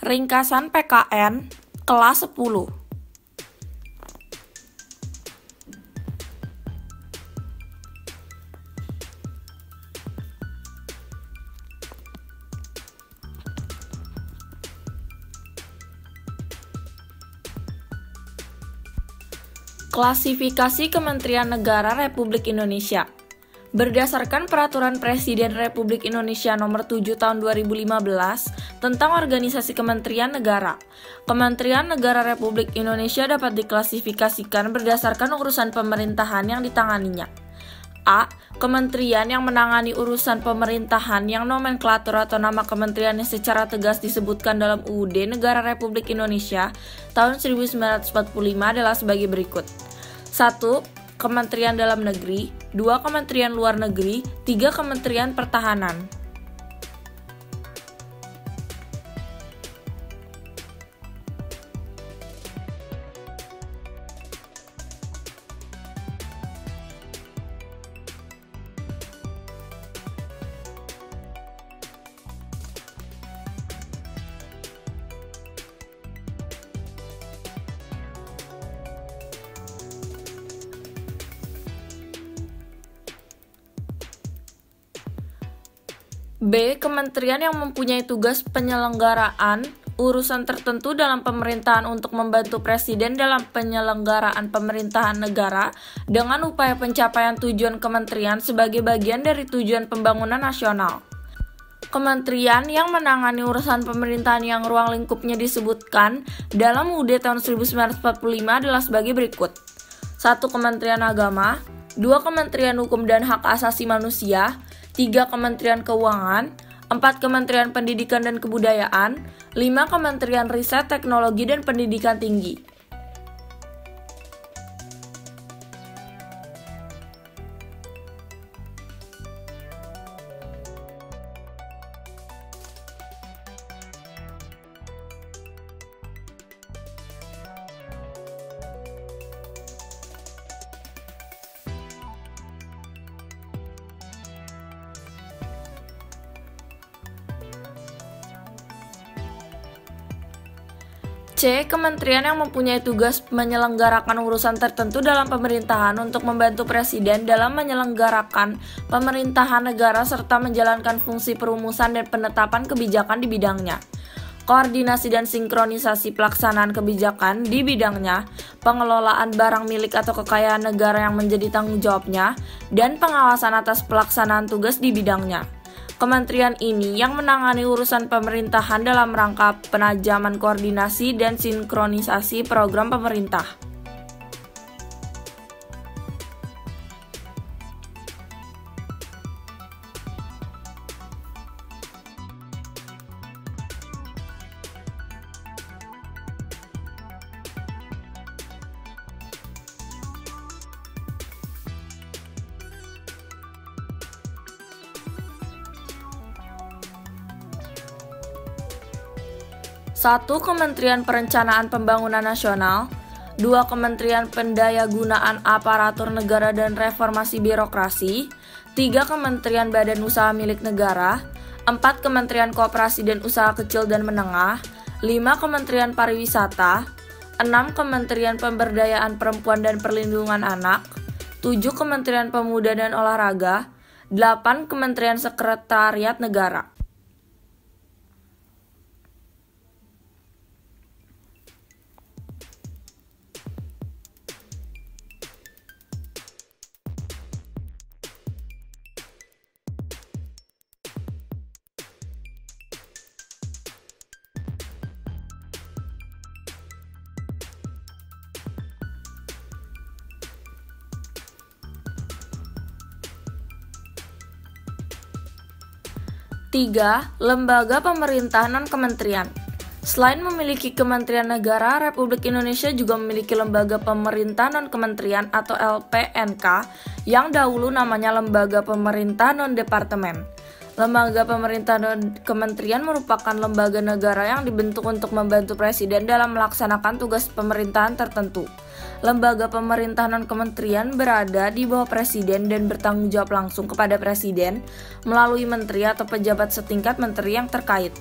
Ringkasan PKN kelas 10. Klasifikasi Kementerian Negara Republik Indonesia. Berdasarkan Peraturan Presiden Republik Indonesia Nomor 7 Tahun 2015 tentang Organisasi Kementerian Negara, Kementerian Negara Republik Indonesia dapat diklasifikasikan berdasarkan urusan pemerintahan yang ditanganinya. A. Kementerian yang menangani urusan pemerintahan yang nomenklatur atau nama kementeriannya secara tegas disebutkan dalam UUD Negara Republik Indonesia tahun 1945 adalah sebagai berikut. 1. Kementerian Dalam Negeri, 2. Kementerian Luar Negeri, 3. Kementerian Pertahanan. B. Kementerian yang mempunyai tugas penyelenggaraan urusan tertentu dalam pemerintahan untuk membantu Presiden dalam penyelenggaraan pemerintahan negara dengan upaya pencapaian tujuan kementerian sebagai bagian dari tujuan pembangunan nasional. Kementerian yang menangani urusan pemerintahan yang ruang lingkupnya disebutkan dalam UUD tahun 1945 adalah sebagai berikut. 1. Kementerian Agama, 2. Kementerian Hukum dan Hak Asasi Manusia, 3. Kementerian Keuangan, 4. Kementerian Pendidikan dan Kebudayaan, 5. Kementerian Riset, Teknologi dan Pendidikan Tinggi. C. Kementerian yang mempunyai tugas menyelenggarakan urusan tertentu dalam pemerintahan untuk membantu Presiden dalam menyelenggarakan pemerintahan negara serta menjalankan fungsi perumusan dan penetapan kebijakan di bidangnya. Koordinasi dan sinkronisasi pelaksanaan kebijakan di bidangnya, pengelolaan barang milik atau kekayaan negara yang menjadi tanggung jawabnya, dan pengawasan atas pelaksanaan tugas di bidangnya. Kementerian ini yang menangani urusan pemerintahan dalam rangka penajaman koordinasi dan sinkronisasi program pemerintah. Satu. Kementerian Perencanaan Pembangunan Nasional, 2. Kementerian Pendayagunaan Aparatur Negara dan Reformasi Birokrasi, 3. Kementerian Badan Usaha Milik Negara, 4. Kementerian Koperasi dan Usaha Kecil dan Menengah, 5. Kementerian Pariwisata, 6. Kementerian Pemberdayaan Perempuan dan Perlindungan Anak, 7. Kementerian Pemuda dan Olahraga, 8. Kementerian Sekretariat Negara. Tiga. Lembaga Pemerintahan Non-Kementerian. Selain memiliki Kementerian Negara, Republik Indonesia juga memiliki Lembaga Pemerintahan Non-Kementerian atau LPNK yang dahulu namanya Lembaga Pemerintahan Non-Departemen. Lembaga Pemerintahan Non-Kementerian merupakan lembaga negara yang dibentuk untuk membantu Presiden dalam melaksanakan tugas pemerintahan tertentu. Lembaga pemerintahan non-kementerian berada di bawah Presiden dan bertanggung jawab langsung kepada Presiden melalui menteri atau pejabat setingkat menteri yang terkait.